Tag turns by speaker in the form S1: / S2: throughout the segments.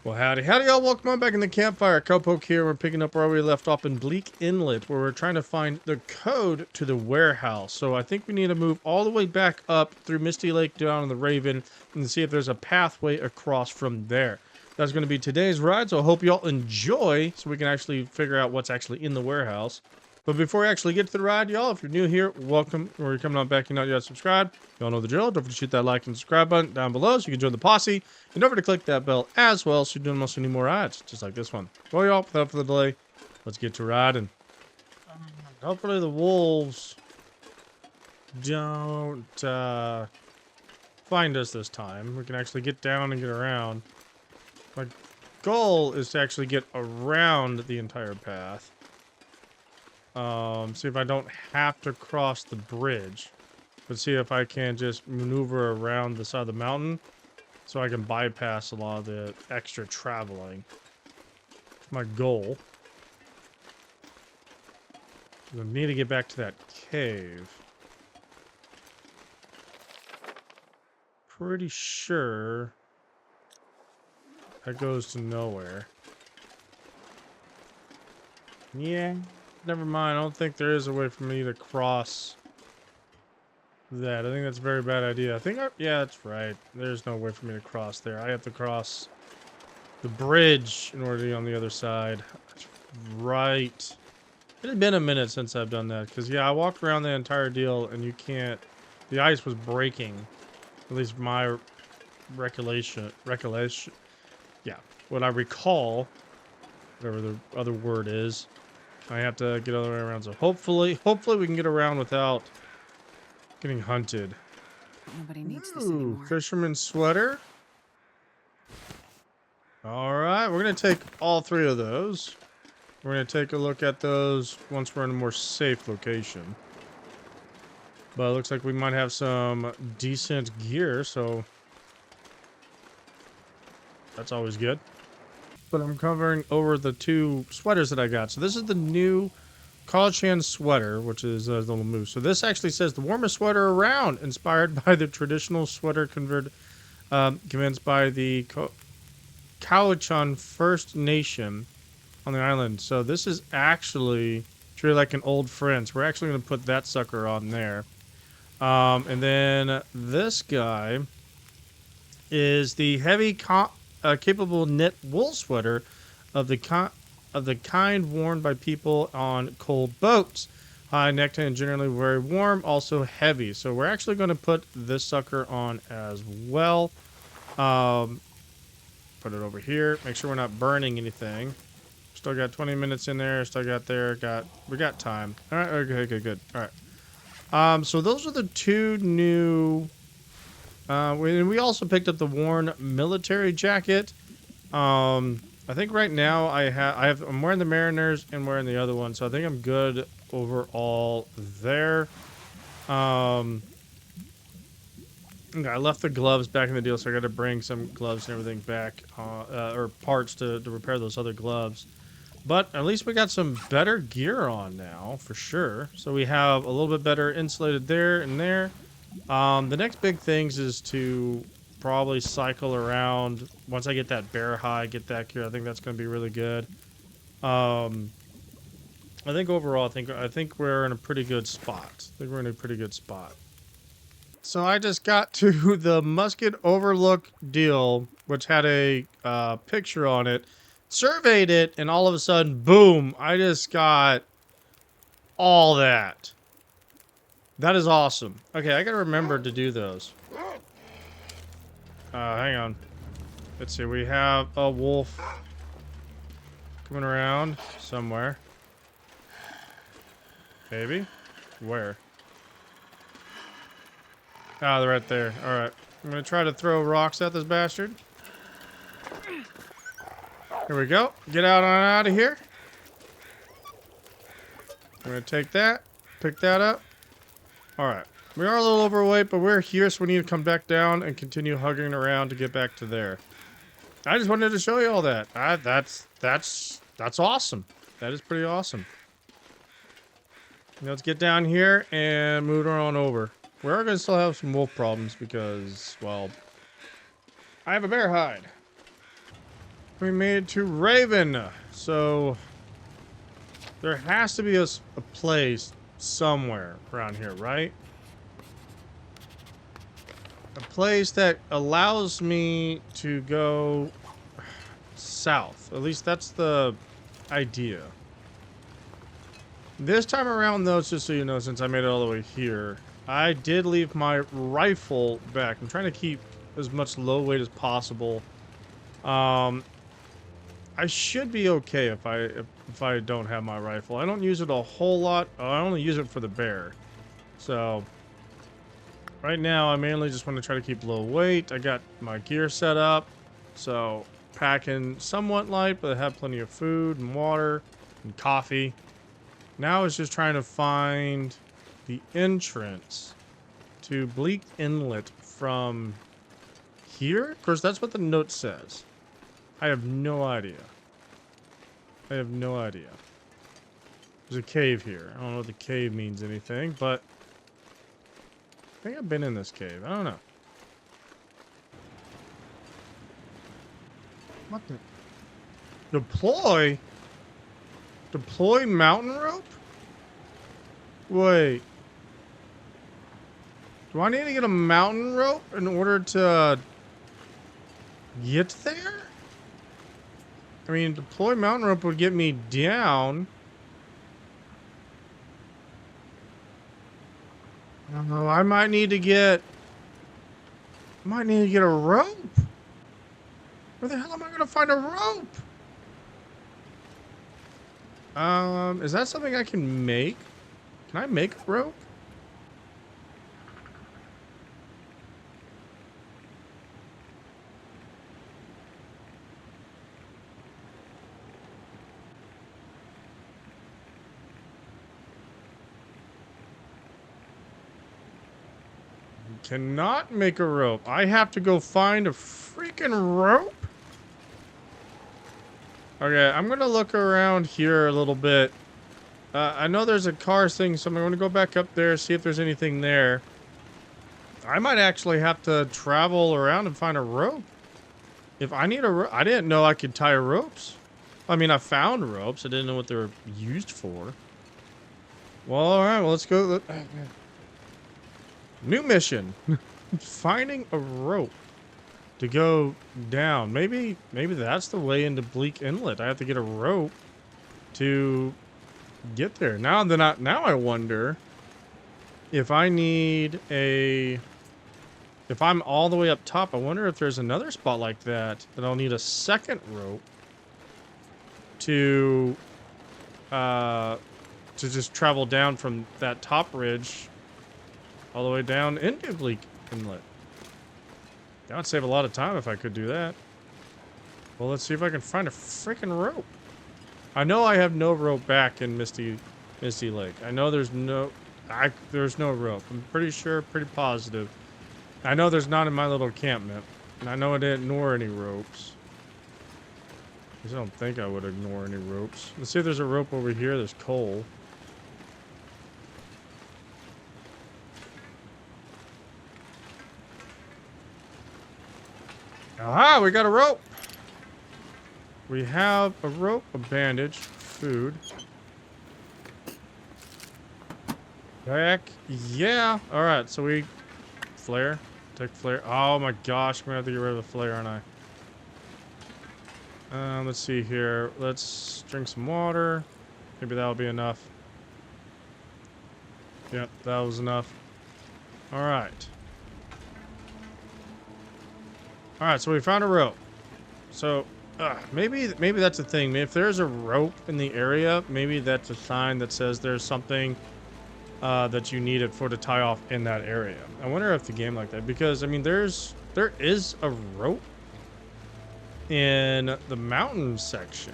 S1: Well, howdy y'all, welcome on back in the campfire. Cowpoke here. We're picking up where we left off in Bleak Inlet, where we're trying to find the code to the warehouse. So I think we need to move all the way back up through Misty Lake down in the Raven and see if there's a pathway across from there. That's going to be today's ride, so I hope y'all enjoy so we can actually figure out what's actually in the warehouse. But before we actually get to the ride, y'all, if you're new here, welcome. Or you're coming on back and not yet subscribed, y'all know the drill. Don't forget to shoot that like and subscribe button down below so you can join the posse. And don't forget to click that bell as well so you're doing most any more rides, just like this one. Well, y'all, without further delay, let's get to riding. Hopefully the wolves don't find us this time. We can actually get down and get around. My goal is to actually get around the entire path. See if I don't have to cross the bridge, but see if I can just maneuver around the side of the mountain so I can bypass a lot of the extra traveling. That's my goal. I need to get back to that cave. Pretty sure that goes to nowhere. Yeah. Never mind, I don't think there is a way for me to cross that. I think that's a very bad idea. Yeah, that's right. There's no way for me to cross there. I have to cross the bridge in order to be on the other side. That's right. It had been a minute since I've done that, because, yeah, I walked around the entire deal, and you can't... The ice was breaking. At least my recollection. Yeah, what I recall, whatever the other word is. I have to get all the way around, so hopefully we can get around without getting hunted.
S2: Nobody needs this anymore.
S1: Fisherman's sweater. Alright, we're going to take all three of those. We're going to take a look at those once we're in a more safe location. But it looks like we might have some decent gear, so that's always good. But I'm covering over the two sweaters that I got. So this is the new College Hand sweater, which is the little moose. So this actually says the warmest sweater around, inspired by the traditional sweater convinced by the Cowichan First Nation on the island. So this is actually treated like an old friend. So we're actually going to put that sucker on there. And then this guy is the heavy capable knit wool sweater of the kind worn by people on cold boats. High necked and generally very warm, also heavy. So we're actually going to put this sucker on as well. Put it over here. Make sure we're not burning anything. Still got 20 minutes in there. Still got there. We got time. All right. Okay. Good. All right. So those are the two new. We also picked up the worn military jacket. I think right now I'm wearing the Mariners and wearing the other one, so I think I'm good overall there. Okay, I left the gloves back in the deal, so I got to bring some gloves and everything back, or parts to repair those other gloves. But at least we got some better gear on now, for sure. So we have a little bit better insulated there and there. The next big things is to probably cycle around once I get that bear high, get that gear. I think that's going to be really good. I think overall, I think we're in a pretty good spot. So I just got to the Musket Overlook deal, which had a picture on it. Surveyed it, and all of a sudden, boom! I just got all that. That is awesome. Okay, I gotta remember to do those. Hang on. Let's see, we have a wolf coming around somewhere. Maybe? Where? Ah, they're right there. Alright. I'm gonna try to throw rocks at this bastard. Here we go. Get out of here. I'm gonna take that. Pick that up. Alright. We are a little overweight, but we're here, so we need to come back down and continue hugging around to get back to there. I just wanted to show you all that. That's awesome. That is pretty awesome. Let's get down here and move on over. We are going to still have some wolf problems because, well, I have a bear hide. We made it to Raven. So there has to be a place somewhere around here, right? A place that allows me to go south. At least that's the idea. This time around, though, just so you know, since I made it all the way here, I did leave my rifle back. I'm trying to keep as much low weight as possible. I should be okay if I don't have my rifle. I don't use it a whole lot. I only use it for the bear. So right now, I mainly just want to try to keep low weight. I got my gear set up, so packing somewhat light, but I have plenty of food and water and coffee. Now it's just trying to find the entrance to Bleak Inlet from here. Of course, that's what the note says. I have no idea. I have no idea. There's a cave here. I don't know if the cave means anything, but I think I've been in this cave. I don't know. What the? Deploy? Deploy mountain rope? Wait. Do I need to get a mountain rope in order to get there? I mean, deploy mountain rope would get me down. I don't know. I might need to get a rope. Where the hell am I going to find a rope? Is that something I can make? Can I make a rope? Cannot make a rope. I have to go find a freaking rope? Okay, I'm gonna look around here a little bit. I know there's a cars thing, so I'm gonna go back up there, see if there's anything there. I might actually have to travel around and find a rope. If I need a rope, I didn't know I could tie ropes. I mean, I found ropes. I didn't know what they were used for. Well, alright, well, let's go. New mission. Finding a rope to go down. Maybe that's the way into Bleak Inlet. I have to get a rope to get there. Now I wonder if I need a... If I'm all the way up top, I wonder if there's another spot like that I'll need a second rope to just travel down from that top ridge all the way down into Bleak Inlet. That would save a lot of time if I could do that. Well, let's see if I can find a freaking rope. I know I have no rope back in Misty Lake. I know there's no rope. I'm pretty sure, pretty positive. I know there's not in my little encampment. And I know I didn't ignore any ropes. I don't think I would ignore any ropes. Let's see if there's a rope over here. There's coal. Aha, we got a rope. We have a rope, a bandage, food. Back. Yeah. All right, so we... Flare. Take flare. Oh my gosh, I'm going to have to get rid of the flare, aren't I? Let's see here. Let's drink some water. Maybe that'll be enough. Yep, that was enough. All right. Alright, so we found a rope. So, maybe that's the thing. If there's a rope in the area, maybe that's a sign that says there's something that you need it for to tie off in that area. I wonder if the game like that, because, I mean, there is a rope in the mountain section.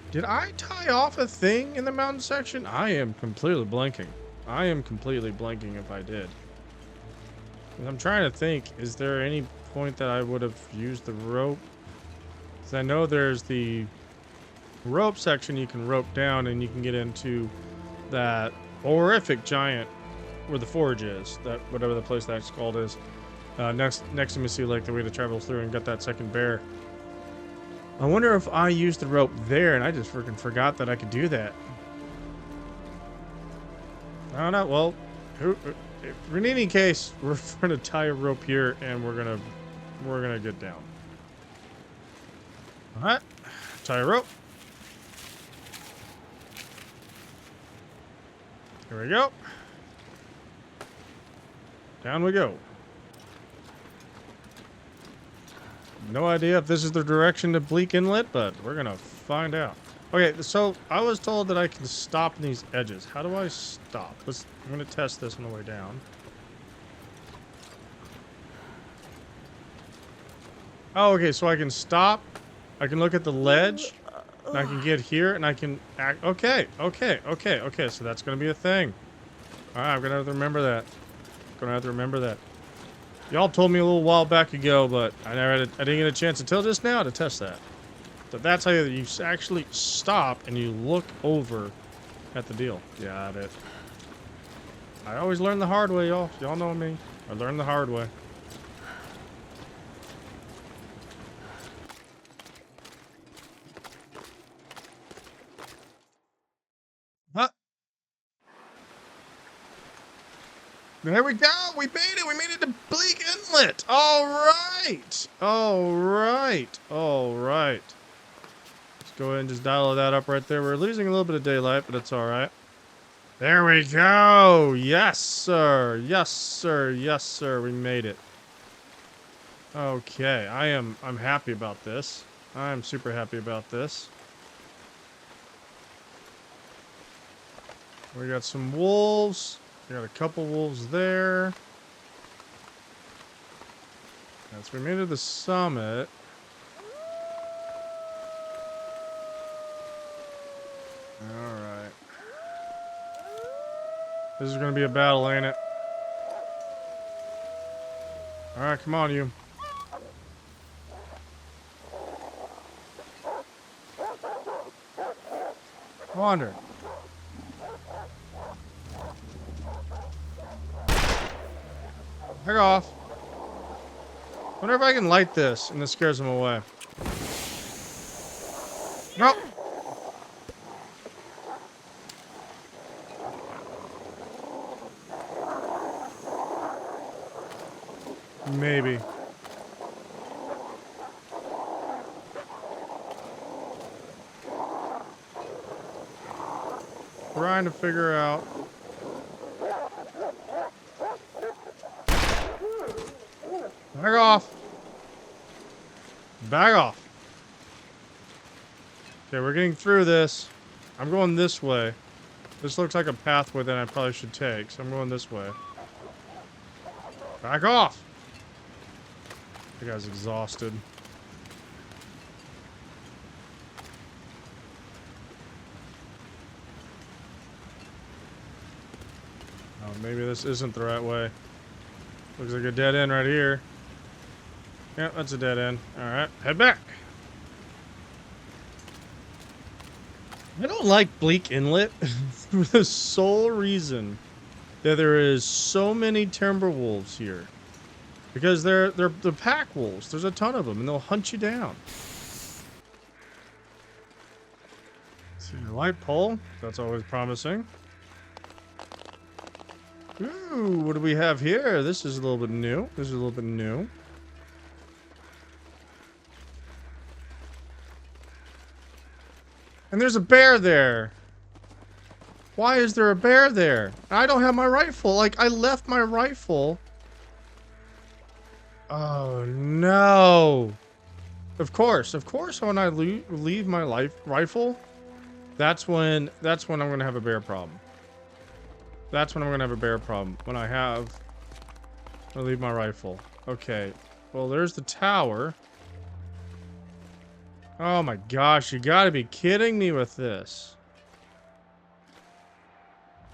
S1: Did I tie off a thing in the mountain section? I am completely blanking. I am completely blanking if I did. I'm trying to think, is there any point that I would have used the rope? Because I know there's the rope section you can rope down and you can get into that horrific giant where the forge is. That whatever the place that's called is. Next to Missy Lake, the way to travel through and get that second bear. I wonder if I used the rope there and I just freaking forgot that I could do that. I don't know. Well, in any case, we're gonna tie a rope here and we're gonna get down. All right, tie a rope. Here we go. Down we go. No idea if this is the direction to Bleak Inlet, but we're gonna find out. Okay, so I was told that I can stop in these edges. How do I stop? I'm gonna test this on the way down. Oh, okay, so I can stop. I can look at the ledge. And I can get here, and I can act. Okay. So that's gonna be a thing. All right, I'm gonna have to remember that. Y'all told me a little while back ago, but I didn't get a chance until just now to test that. But that's how you actually stop and you look over at the deal. Got it. I always learn the hard way, y'all. Y'all know me. I learned the hard way. Huh? There we go. We made it. We made it to Bleak Inlet. All right. Let's go ahead and just dial that up right there. We're losing a little bit of daylight, but it's all right. There we go. Yes, sir. We made it. Okay. I'm happy about this. I'm super happy about this. We got some wolves. We got a couple wolves there. Yes, we made it to the summit. Alright. This is gonna be a battle, ain't it? Alright, come on, you. Wander. Back off. Wonder if I can light this and this scares them away. Nope. Maybe. Trying to figure out. Back off. Back off. Okay, we're getting through this. I'm going this way. This looks like a pathway that I probably should take, so I'm going this way. Back off. The guy's exhausted. Oh, maybe this isn't the right way. Looks like a dead end right here. Yeah, that's a dead end. Alright, head back. I don't like Bleak Inlet for the sole reason that there is so many timber wolves here. Because they're pack wolves. There's a ton of them, and they'll hunt you down. See the light pole? That's always promising. Ooh, what do we have here? This is a little bit new. And there's a bear there. Why is there a bear there? I don't have my rifle. Like, I left my rifle. Oh, no. Of course, when I leave my rifle, that's when I'm going to have a bear problem. When I leave my rifle. Okay. Well, there's the tower. Oh my gosh, you gotta be kidding me with this.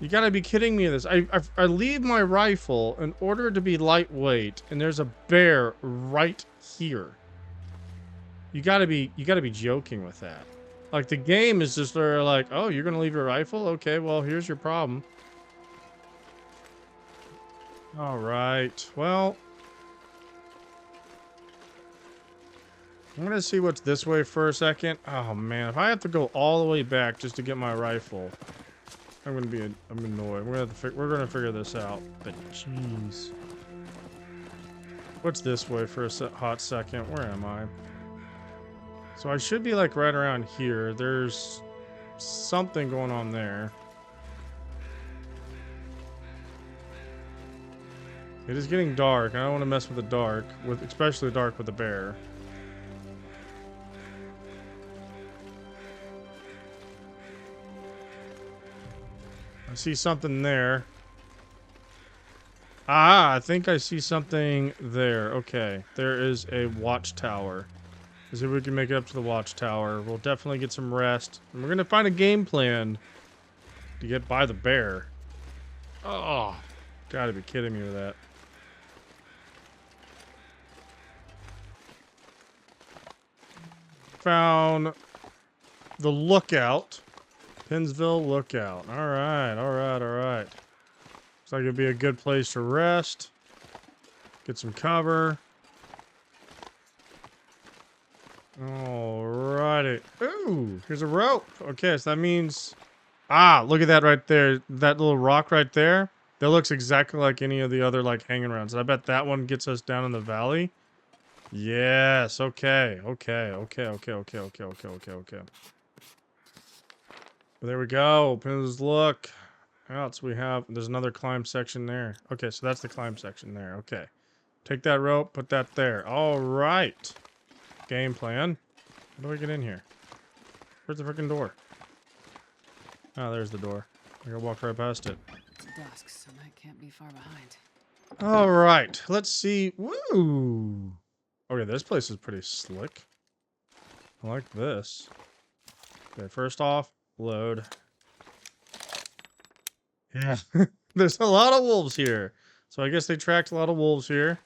S1: I leave my rifle in order to be lightweight, and there's a bear right here. You gotta be joking with that. Like, the game is just like, oh, you're gonna leave your rifle? Okay, well, here's your problem. All right. Well, I'm gonna see what's this way for a second. Oh man, if I have to go all the way back just to get my rifle, I'm annoyed. We're gonna figure this out. But jeez, what's this way for a hot second? Where am I? So I should be like right around here. There's something going on there. It is getting dark. I don't want to mess with the dark, especially dark with the bear. I see something there. Ah, I think I see something there. Okay, there is a watchtower. Let's see if we can make it up to the watchtower. We'll definitely get some rest. And we're gonna find a game plan to get by the bear. Oh, gotta be kidding me with that. Found the lookout. Pennsville Lookout. Alright, alright, alright. Looks like it'd be a good place to rest. Get some cover. Alrighty. Ooh, here's a rope. Okay, so that means... Ah, look at that right there. That little rock right there. That looks exactly like any of the other, like, hanging arounds. I bet that one gets us down in the valley. Yes, okay. Okay. There we go. Open look. What else we have? There's another climb section there. Okay, so that's the climb section there. Okay. Take that rope, put that there. All right. Game plan. How do I get in here? Where's the freaking door? Oh, there's the door. I gotta walk right past it.
S2: It's dusk, so I can't be far behind.
S1: All right. Let's see. Woo. Okay, this place is pretty slick. I like this. Okay, first off, load. Yeah. There's a lot of wolves here. So I guess they tracked a lot of wolves here.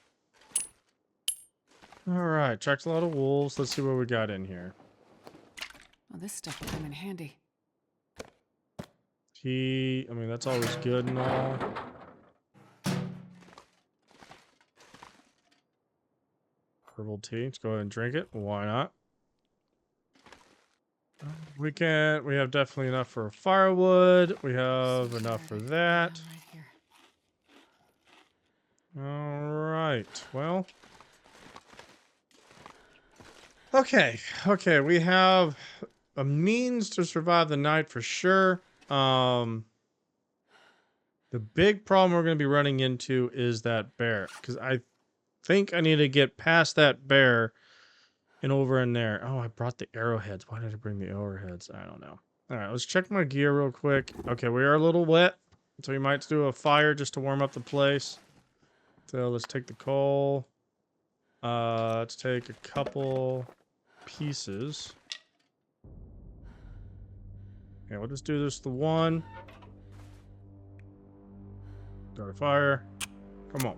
S1: Alright, tracked a lot of wolves. Let's see what we got in here.
S2: Well, this stuff will come in handy.
S1: Tea. I mean, that's always good and all. Herbal tea. Let's go ahead and drink it. Why not? We have definitely enough for firewood. We have enough for that. Alright, well. Okay, we have a means to survive the night for sure. The big problem we're going to be running into is that bear. Because I think I need to get past that bear and over in there. Oh, I brought the arrowheads. Why did I bring the arrowheads? I don't know. Alright, let's check my gear real quick. Okay, we are a little wet. So we might do a fire just to warm up the place. So let's take the coal. Let's take a couple pieces. Okay, we'll just do this the one. Start a fire. Come on.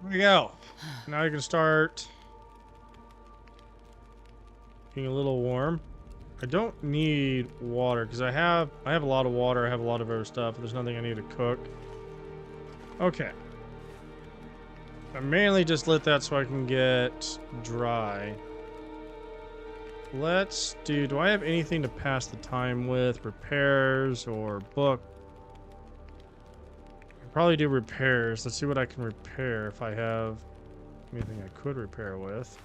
S1: There we go. Now you can start getting a little warm. I don't need water because I have a lot of water. I have a lot of other stuff. There's nothing I need to cook. Okay. I mainly just lit that so I can get dry. Let's do I have anything to pass the time with? Repairs or book? Probably do repairs. Let's see what I can repair if I have anything I could repair with.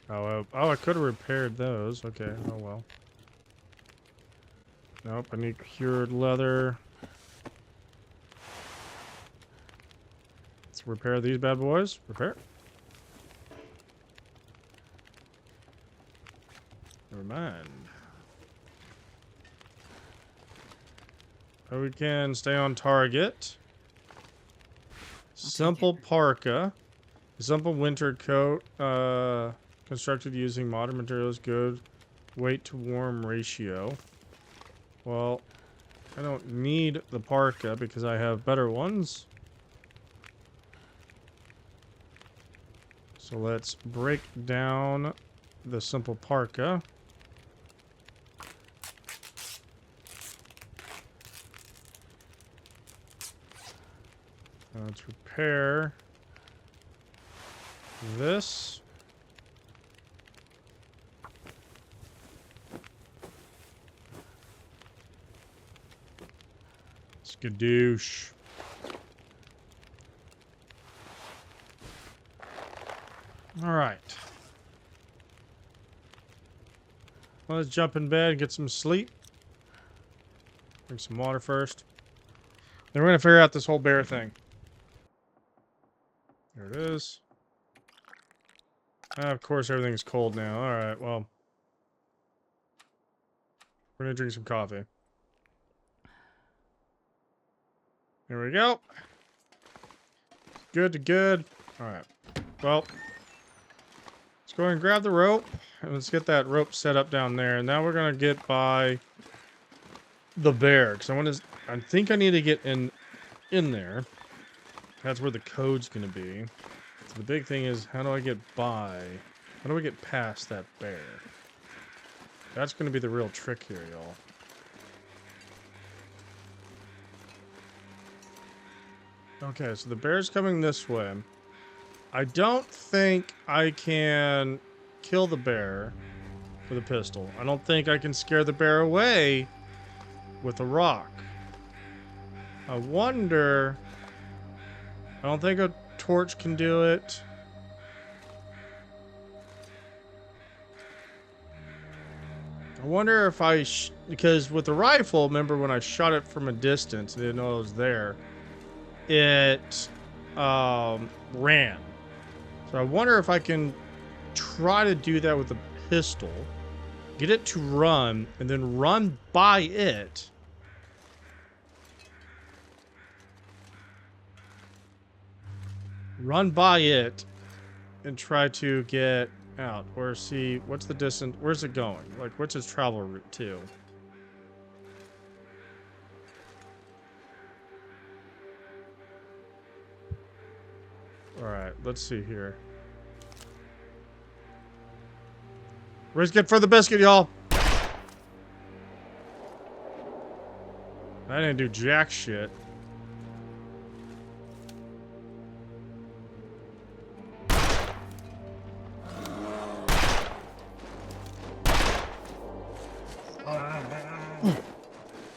S1: Oh, I could have repaired those. Okay, oh well. Nope, I need cured leather. Let's repair these bad boys. Repair. Never mind. We can stay on target. Simple parka. Simple winter coat. Constructed using modern materials. Good. Weight to warm ratio. Well, I don't need the parka because I have better ones. So let's break down the simple parka. Let's repair this. Skadoosh. All right. Let's jump in bed and get some sleep. Drink some water first. Then we're going to figure out this whole bear thing. There it is. Of course, everything's cold now. All right, well. We're going to drink some coffee. There we go. Good to good. All right. Well, let's go ahead and grab the rope. And let's get that rope set up down there. And now we're going to get by the bear. Because I think I need to get in there. That's where the code's going to be. So the big thing is, how do I get by? How do I get past that bear? That's going to be the real trick here, y'all. Okay, so the bear's coming this way. I don't think I can kill the bear with a pistol. I don't think I can scare the bear away with a rock. I wonder... I don't think a torch can do it. I wonder if I... because with the rifle, remember when I shot it from a distance, I didn't know it was there. It ran. So I wonder if I can try to do that with a pistol. Get it to run, and then run by it. Run by it, and try to get out. Or see, what's the distance? Where's it going? Like, what's its travel route to? Alright, let's see here. Risk it for the biscuit, y'all! I didn't do jack shit.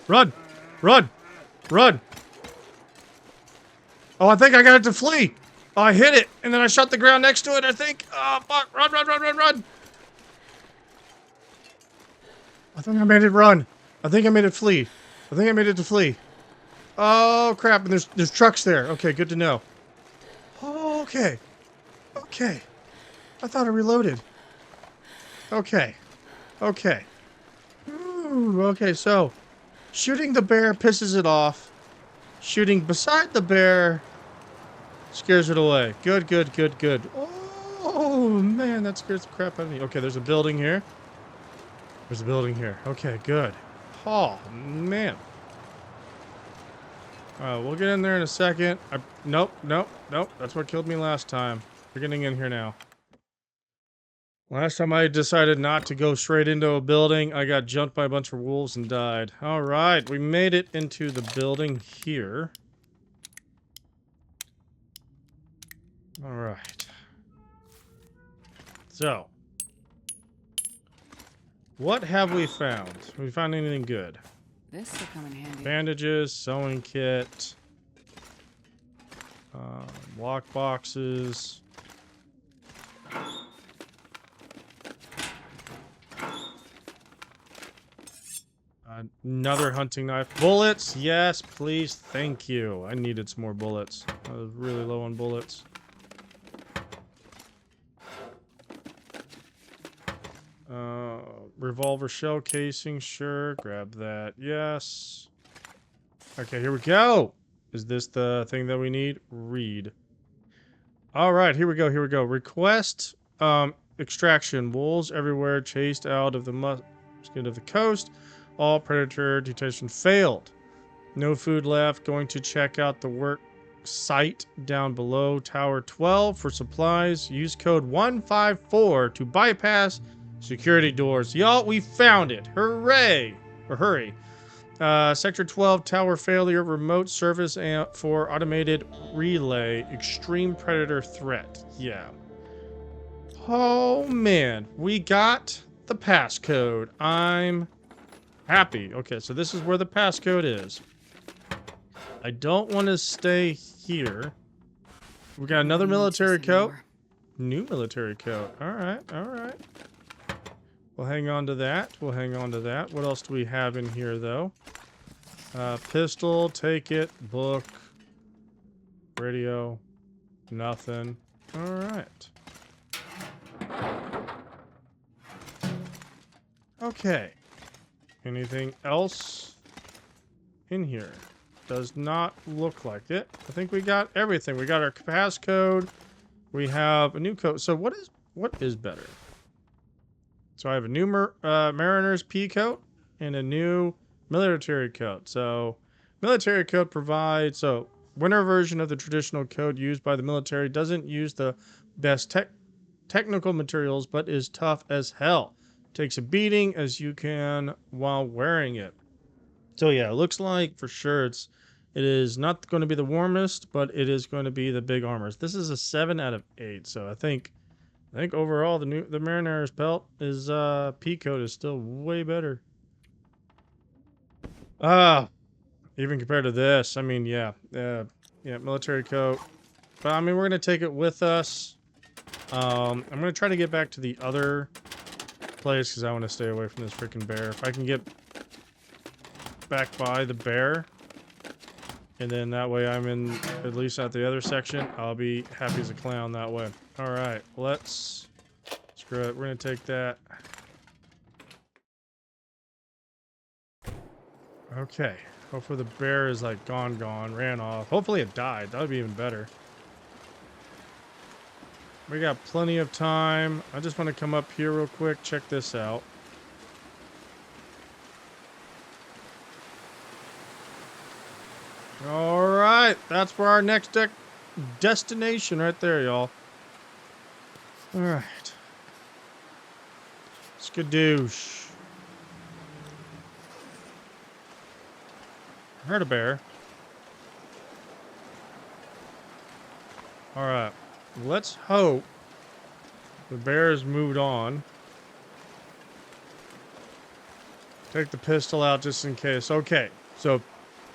S1: Run! Run! Run! Oh, I think I got it to flee! Oh, I hit it, and then I shot the ground next to it, I think. Oh, fuck. Run, run, run, run, run! I think I made it run. I think I made it flee. I think I made it to flee. Oh, crap. And there's trucks there. Okay, good to know. Oh, okay. Okay. I thought I reloaded. Okay. Okay. Ooh, okay, so shooting the bear pisses it off. Shooting beside the bear scares it away. Good, good, good, good. Oh, man, that scares the crap out of me. Okay, there's a building here. There's a building here. Okay, good. Oh, man. We'll get in there in a second. Nope, nope, nope. That's what killed me last time. We're getting in here now. Last time I decided not to go straight into a building, I got jumped by a bunch of wolves and died. Alright, we made it into the building here. Alright. So. What have we found? Have we found anything good?
S2: This will come in handy.
S1: Bandages, sewing kit. Lock boxes. Another hunting knife. Bullets! Yes, please. Thank you. I needed some more bullets. I was really low on bullets. Revolver shell casing. Sure. Grab that. Yes. Okay, here we go. Is this the thing that we need? Read. Alright, here we go. Here we go. Request extraction. Wolves everywhere chased out of the musket of the coast. All predator detection failed. No food left. Going to check out the work site down below Tower 12 for supplies. Use code 154 to bypass security doors. Y'all, we found it. Hooray! Or hurry. Sector 12 tower failure. Remote service for automated relay. Extreme predator threat. Yeah. Oh man, we got the passcode. I'm happy. Okay, so this is where the passcode is. I don't want to stay here. We got another military coat. New military coat. All right, all right. We'll hang on to that. We'll hang on to that. What else do we have in here, though? Pistol, take it. Book. Radio. Nothing. All right. Okay. Anything else in here? Does not look like it. I think we got everything. We got our passcode. We have a new code. So what is better? So I have a new Mariner's P coat and a new military coat. So military coat provides winter version of the traditional code used by the military. Doesn't use the best technical materials, but is tough as hell. Takes a beating as you can while wearing it. So yeah, it looks like for sure it is not going to be the warmest, but it is going to be the big armors. This is a 7 out of 8. So I think overall the Mariner's belt is P coat is still way better. Even compared to this, I mean, yeah, military coat. But I mean, we're gonna take it with us. I'm gonna try to get back to the other place because I want to stay away from this freaking bear. If I can get back by the bear, and then that way I'm in at least at the other section, I'll be happy as a clown that way. All right, let's screw it. We're gonna take that. Okay. Hopefully the bear is like gone, ran off. Hopefully it died. That would be even better. We got plenty of time. I just want to come up here real quick. Check this out. All right. That's for our next destination right there, y'all. All right. Skadoosh. I heard a bear. All right. Let's hope the bear has moved on. Take the pistol out just in case. Okay. So,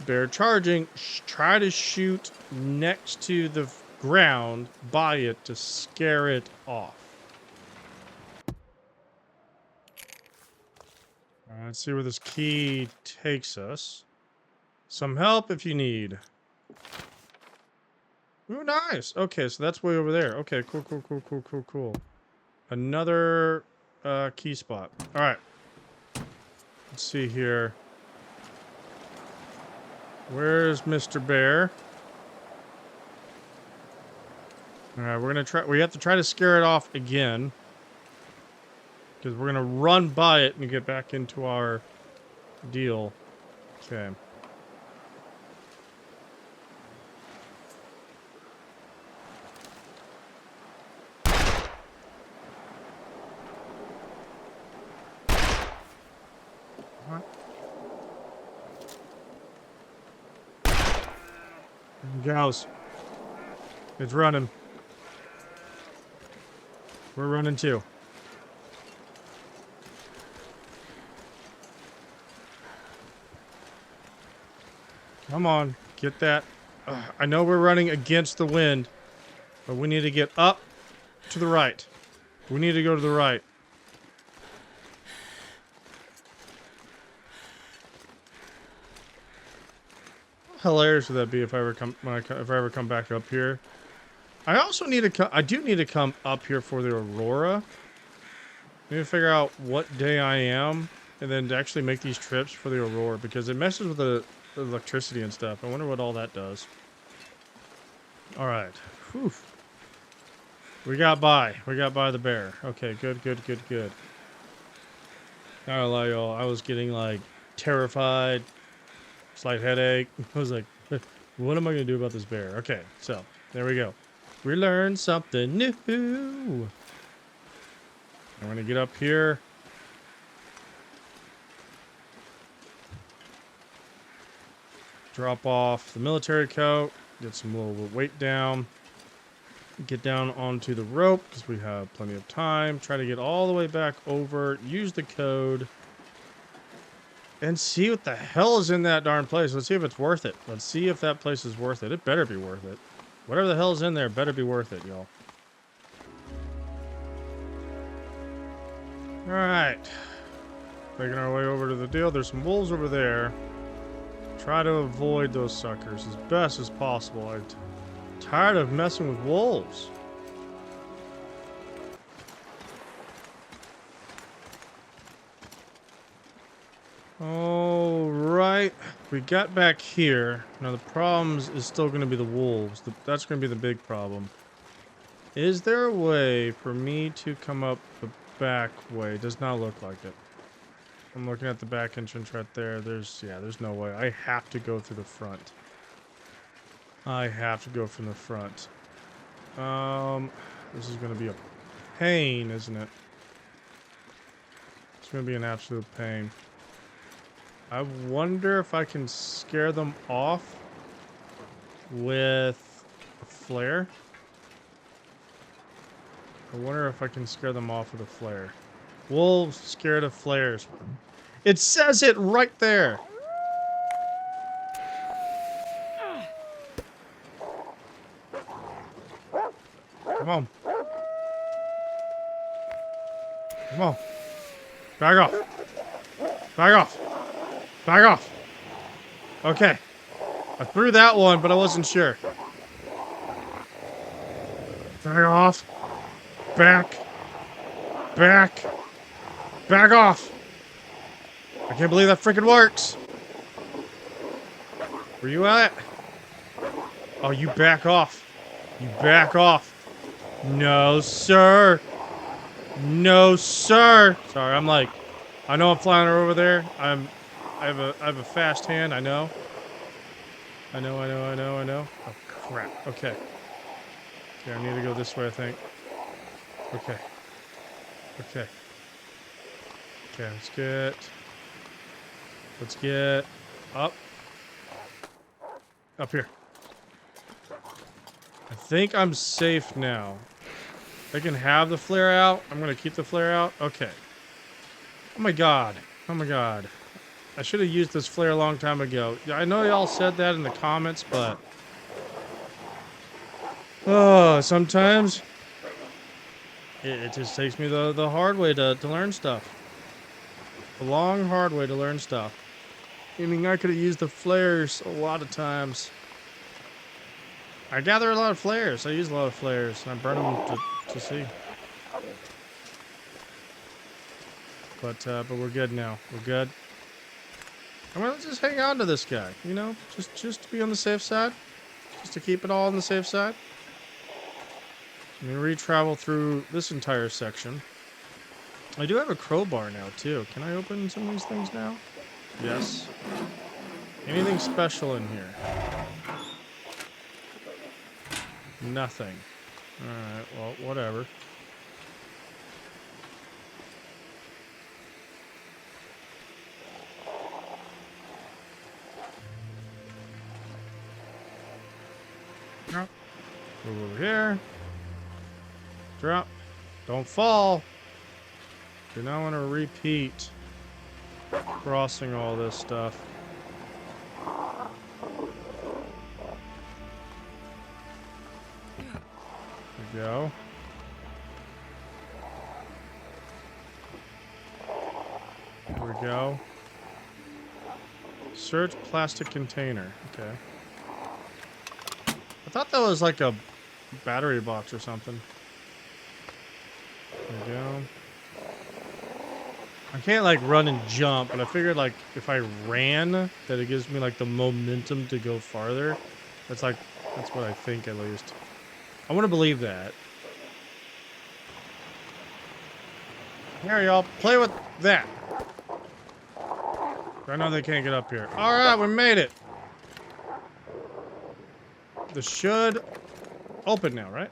S1: bear charging. Try to shoot next to the ground by it to scare it off. All right, let's see where this key takes us. Some help if you need. Ooh, nice. Okay, so that's way over there. Okay, cool. Another key spot. All right. Let's see here. Where's Mr. Bear? All right, we're gonna try. We have to try to scare it off again, because we're gonna run by it and get back into our deal. Okay. Gauss. It's running. We're running too. Come on, get that. I know we're running against the wind, but we need to get up to the right. We need to go to the right. How hilarious would that be if I ever come if I ever come back up here? I also need to I do need to come up here for the Aurora. I need to figure out what day I am, and then to actually make these trips for the Aurora, because it messes with the electricity and stuff. I wonder what all that does. All right. Whew. We got by. We got by the bear. Okay, good, good, good, good. Not gonna lie, y'all. I was getting, like, terrified. Slight headache. I was like, what am I gonna do about this bear? Okay, so, there we go. We learned something new. I'm gonna get up here. Drop off the military coat. Get some little weight down. Get down onto the rope because we have plenty of time. Try to get all the way back over. Use the code. And see what the hell is in that darn place. Let's see if it's worth it. Let's see if that place is worth it. It better be worth it. Whatever the hell's in there better be worth it, y'all. Alright. Making our way over to the deal. There's some wolves over there. Try to avoid those suckers as best as possible. I'm tired of messing with wolves. Alright. We got back here. Now the problems is still going to be the wolves. That's going to be the big problem. Is there a way for me to come up the back way? Does not look like it. I'm looking at the back entrance right there. There's no way. I have to go through the front. I have to go from the front. This is going to be a pain, isn't it? It's going to be an absolute pain. I wonder if I can scare them off with a flare. I wonder if I can scare them off with a flare. Wolves scared of flares. It says it right there. Come on. Come on. Back off. Back off. Back off. Okay. I threw that one, but I wasn't sure. Back off. Back. Back. Back off. I can't believe that freaking works. Where you at? Oh, you back off. You back off. No, sir. No, sir. Sorry, I'm like, I know I'm flying over there. I have a fast hand. I know. I know. Oh crap. Okay. Okay, I need to go this way, I think. Okay. Okay. Okay, let's get up. Up here. I think I'm safe now. I can have the flare out. I'm gonna keep the flare out. Okay. Oh my god. Oh my god. I should have used this flare a long time ago. I know y'all said that in the comments, but oh, sometimes it just takes me the hard way to learn stuff. The long, hard way to learn stuff. I mean, I could have used the flares a lot of times. I gather a lot of flares. I use a lot of flares, and I burn them to see. But we're good now. We're good. I'm gonna just hang on to this guy, you know, just to be on the safe side, just to keep it all on the safe side. I'm gonna re-travel through this entire section. I do have a crowbar now too. Can I open some of these things now? Yes. Anything special in here? Nothing. Alright, well, whatever. Drop. Move over here. Drop. Don't fall. Do not want to repeat crossing all this stuff. There we go. There we go. Search plastic container. Okay. I thought that was like a battery box or something. There we go. I can't like run and jump, but I figured like if I ran, that it gives me like the momentum to go farther. That's what I think at least. I want to believe that. Here, y'all, play with that. I know they can't get up here. All right, we made it. This should open now, right?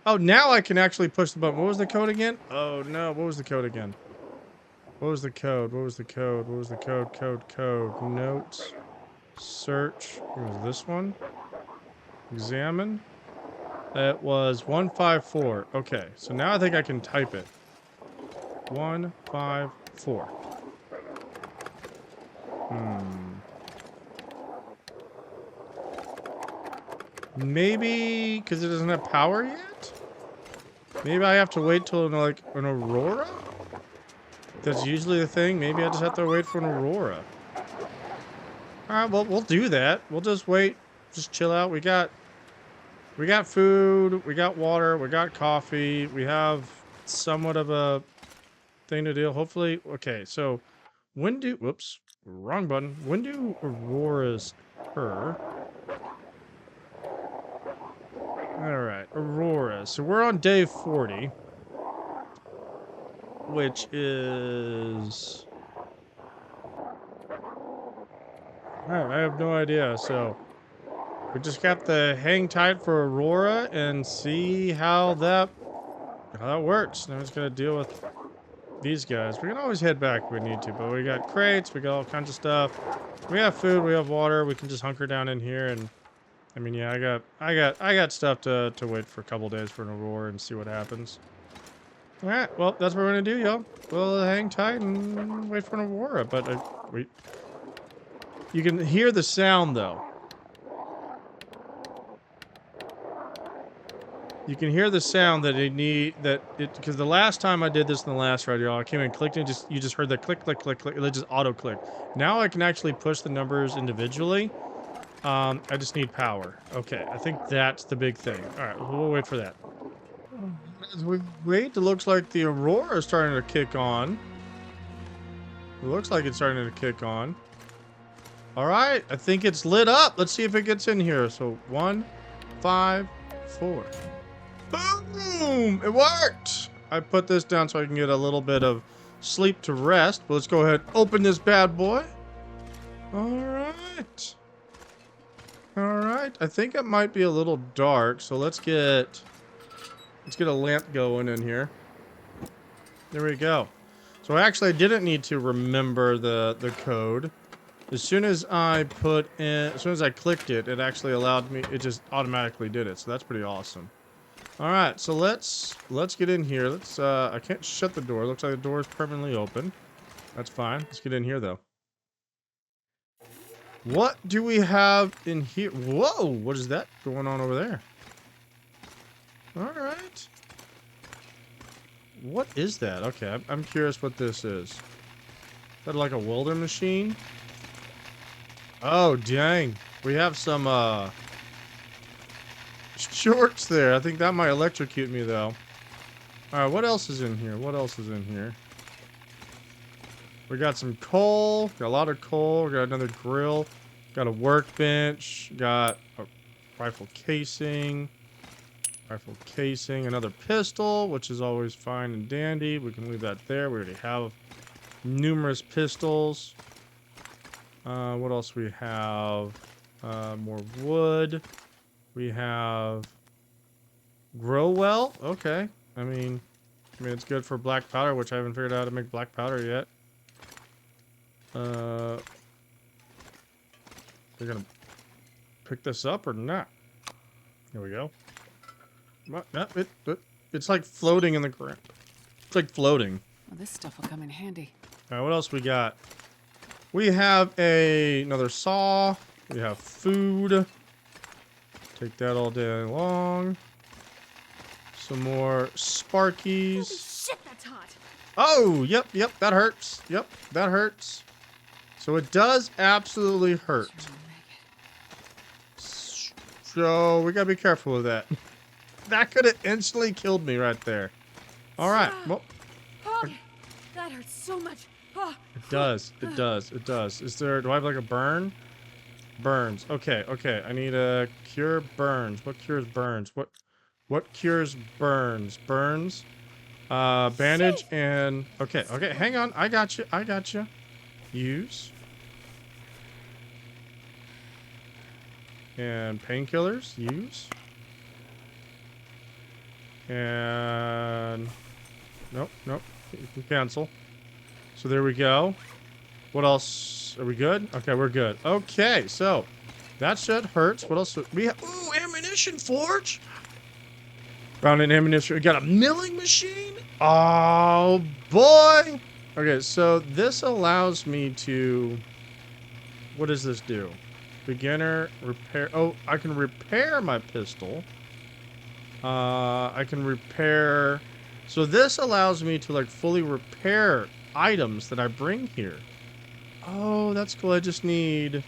S1: Oh, now I can actually push the button. What was the code again? Oh, no. What was the code again? What was the code? What was the code? What was the code? Code. Notes. Search. What was this one? Examine. That was 154. Okay, so now I think I can type it. 154. Maybe because it doesn't have power yet? Maybe I have to wait till like an aurora? That's usually the thing. Maybe I just have to wait for an aurora. Alright, well, we'll do that. We'll just wait. Just chill out. We got food. We got water. We got coffee. We have somewhat of a thing to do. Hopefully. Okay, so when do... Whoops. Wrong button. When do auroras occur? Alright, aurora. So we're on day 40. Which is... I have no idea, so... We just got to hang tight for aurora and see how that works. Now we're just gonna deal with these guys. We can always head back if we need to, but we got crates, we got all kinds of stuff. We have food, we have water, we can just hunker down in here and... I mean, yeah, I got stuff to wait for a couple days for an aurora and see what happens. Alright, well, that's what we're gonna do, y'all. We'll hang tight and wait for an aurora, but you can hear the sound, though. You can hear the sound that because the last time I did this in the last ride, y'all, I came and clicked and you just heard the click, click, click, click, it just auto-click. Now I can actually push the numbers individually. I just need power. Okay, I think that's the big thing. Alright, we'll wait for that. As we wait, it looks like the aurora is starting to kick on. It looks like it's starting to kick on. Alright, I think it's lit up. Let's see if it gets in here. So, 1, 5, 4. Boom! It worked! I put this down so I can get a little bit of sleep to rest. But let's go ahead and open this bad boy. Alright. Alright, I think it might be a little dark, so let's get a lamp going in here. There we go. So actually I didn't need to remember the code. As soon as I clicked it, it actually allowed me, it just automatically did it, so that's pretty awesome. Alright, so let's get in here. I can't shut the door. Looks like the door is permanently open. That's fine. Let's get in here though. What do we have in here? Whoa, what is that going on over there? Alright. What is that? Okay, I'm curious what this is. Is that like a welder machine? Oh, dang. We have some, shorts there. I think that might electrocute me, though. Alright, what else is in here? What else is in here? We got some coal. Got a lot of coal. We got another grill. Got a workbench. Got a rifle casing. Another pistol, which is always fine and dandy. We can leave that there. We already have numerous pistols. What else we have? More wood. We have grow well. Okay. I mean it's good for black powder, which I haven't figured out how to make black powder yet. They're gonna pick this up or not? Here we go. It's like floating in the ground. It's like floating.
S2: Well, this stuff will come in handy.
S1: All right, what else we got? We have another saw. We have food. Take that all day long. Some more Sparkies.
S2: Holy shit, that's hot.
S1: Oh, yep, that hurts. Yep, that hurts. So it does absolutely hurt. So we gotta be careful with that. That could have instantly killed me right there. All right. Well,
S2: that hurts so much.
S1: it does. Do I have like a burn? Burns. Okay. I need a cure burns. What cures burns? What cures burns? Burns. Bandage and... Okay, okay, hang on. I got you. I got you. Use. And painkillers. Use. And... Nope, nope. You can cancel. So there we go. What else? Are we good? Okay, we're good. Okay, so... That shit hurts. What else? We have... Ooh, ammunition forge! Found an ammunition. We got a milling machine? Oh, boy! Okay, so this allows me to... What does this do? Beginner, repair... Oh, I can repair my pistol. I can repair... So this allows me to, like, fully repair items that I bring here. Oh, that's cool. I just need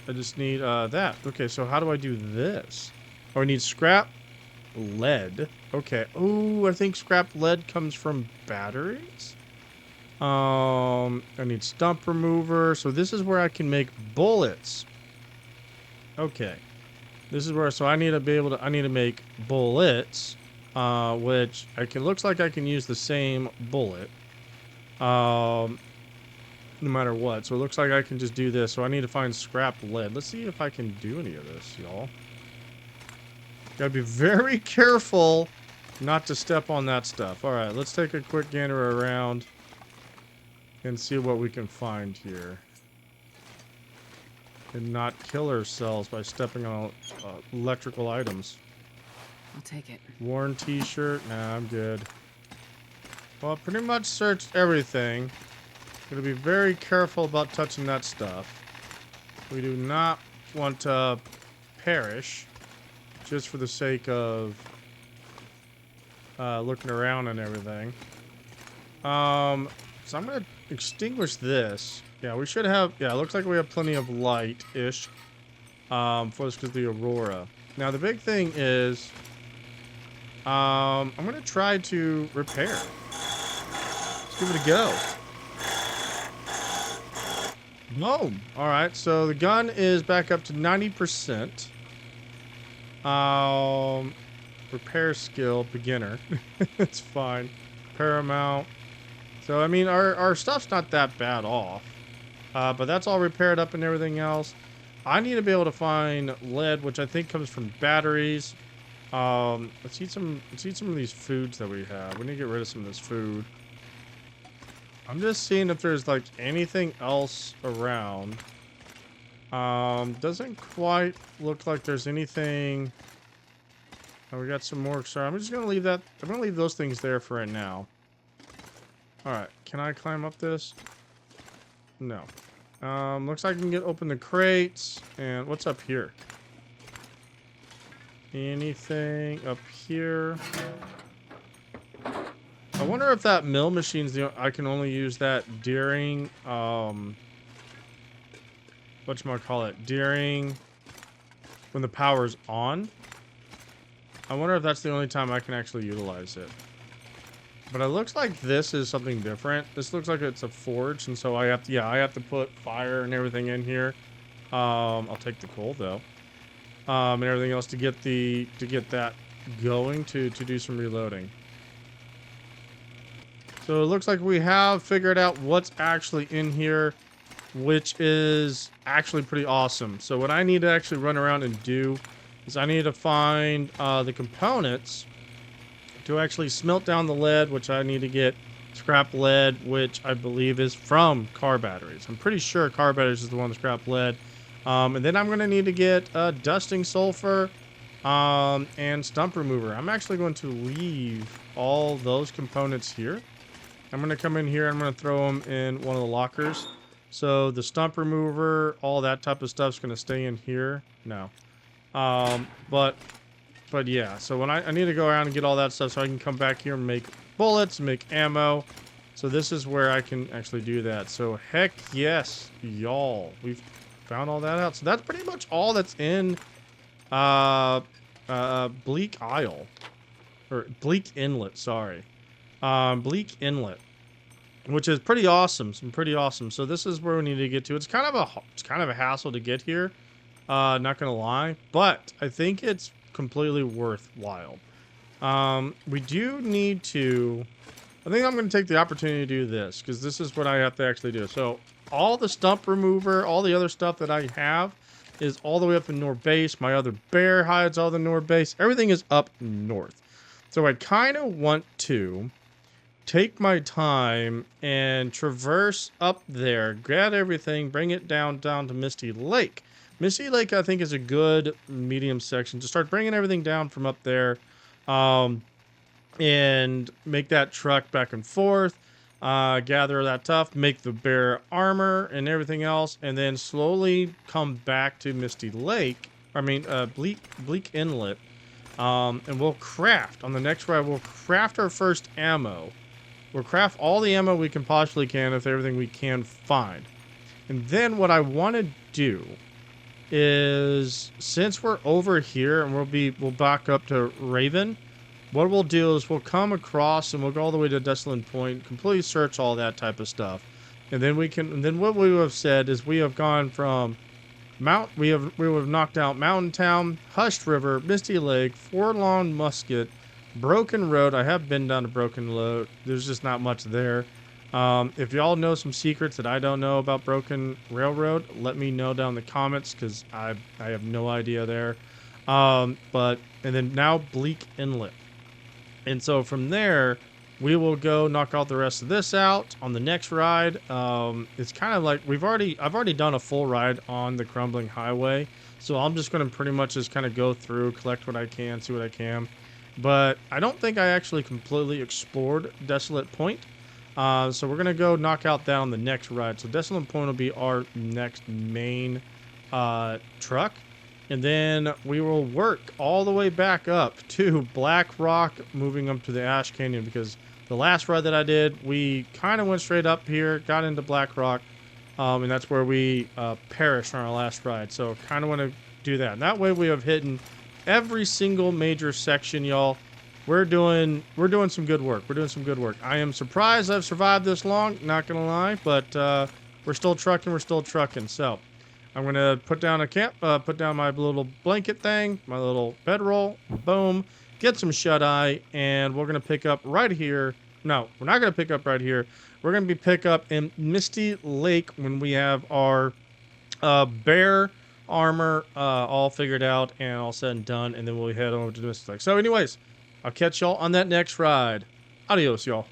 S1: that. Okay, so how do I do this? Oh, I need scrap lead. Okay. Oh, I think scrap lead comes from batteries. I need stump remover. So this is where I can make bullets. Okay. This is where, so I need to be able to, I need to make bullets, which looks like I can use the same bullet, no matter what. So it looks like I can just do this. So I need to find scrap lead. Let's see if I can do any of this, y'all. Gotta be very careful not to step on that stuff. All right, let's take a quick gander around and see what we can find here. And not kill ourselves by stepping on electrical items.
S2: I'll take it.
S1: Worn t-shirt. Nah, I'm good. Well, I pretty much searched everything. Gonna be very careful about touching that stuff. We do not want to perish just for the sake of looking around and everything. So I'm gonna extinguish this. Yeah, we should have... Yeah, it looks like we have plenty of light-ish for this because of the aurora. Now, the big thing is... I'm going to try to repair. Let's give it a go. Boom! Alright, so the gun is back up to 90%. Repair skill, beginner. It's fine. Paramount. So, I mean, our stuff's not that bad off. But that's all repaired up and everything else. I need to be able to find lead, which I think comes from batteries. Let's eat some of these foods that we have. We need to get rid of some of this food. I'm just seeing if there's like anything else around. Doesn't quite look like there's anything. Oh, we got some more. Sorry, I'm just gonna leave that. I'm gonna leave those things there for right now. All right, can I climb up this? No. Looks like I can open the crates. And what's up here? Anything up here? I wonder if that mill machine's I can only use that during, whatchamacallit, during when the power's on. I wonder if that's the only time I can actually utilize it. But it looks like this is something different. This looks like it's a forge, and so I have to, I have to put fire and everything in here. I'll take the coal though, and everything else to get that going to do some reloading. So it looks like we have figured out what's actually in here, which is actually pretty awesome. So what I need to actually run around and do is I need to find the components to actually smelt down the lead, which I need to get scrap lead, which I believe is from car batteries. I'm pretty sure car batteries is the one with scrap lead. And then I'm going to need to get dusting sulfur and stump remover. I'm actually going to leave all those components here. I'm going to come in here. I'm going to throw them in one of the lockers. So the stump remover, all that type of stuff is going to stay in here. No. But yeah, so when I need to go around and get all that stuff so I can come back here and make bullets, make ammo. So this is where I can actually do that. So heck yes, y'all. We've found all that out. So that's pretty much all that's in Bleak Isle. Or Bleak Inlet, sorry. Bleak Inlet. Which is pretty awesome. Pretty awesome. So this is where we need to get to. It's kind of a hassle to get here. Not gonna lie. But I think it's completely worthwhile. We do need to... I think I'm going to take the opportunity to do this, because this is what I have to actually do. So, all the stump remover, all the other stuff that I have is all the way up in North Base. My other bear hides all the North Base. Everything is up north. So, I kind of want to take my time and traverse up there, grab everything, bring it down to Misty Lake. Misty Lake, I think, is a good medium section to start bringing everything down from up there. And make that truck back and forth, gather that stuff, make the bear armor and everything else, and then slowly come back to Misty Lake. I mean, Bleak Inlet, and we'll craft on the next ride. We'll craft our first ammo. We'll craft all the ammo we can possibly can with everything we can find, and then what I want to do is, since we're over here and we'll back up to Raven. What we'll do is we'll come across and we'll go all the way to Desolate Point, completely search all that type of stuff. And then what we have said is we have gone from we have knocked out Mountain Town, Hushed River, Misty Lake, Forlorn Musket, Broken Road. I have been down to Broken Road. There's just not much there. If y'all know some secrets that I don't know about Broken Railroad, let me know down in the comments, because I have no idea there. And then now Bleak Inlet. And so from there, we will go knock out the rest of this out on the next ride. It's kind of like I've already done a full ride on the Crumbling Highway. So I'm just going to pretty much just kind of go through, collect what I can, see what I can. But I don't think I actually completely explored Desolate Point. So we're going to go knock out that on the next ride. So Desolate Point will be our next main truck. And then we will work all the way back up to Black Rock, moving up to the Ash Canyon, because the last ride that I did, we kind of went straight up here, got into Black Rock, and that's where we perished on our last ride. So kind of want to do that. And that way we have hidden every single major section, y'all. We're doing some good work. We're doing some good work. I am surprised I've survived this long, not going to lie, but we're still trucking. So I'm going to put down a camp, put down my little blanket thing, my little bedroll, boom, get some shut-eye, and we're going to pick up right here. No, we're not going to pick up right here. We're going to pick up in Misty Lake when we have our bear armor all figured out and all said and done, and then we'll head over to Misty Lake. So anyways, I'll catch y'all on that next ride. Adios, y'all.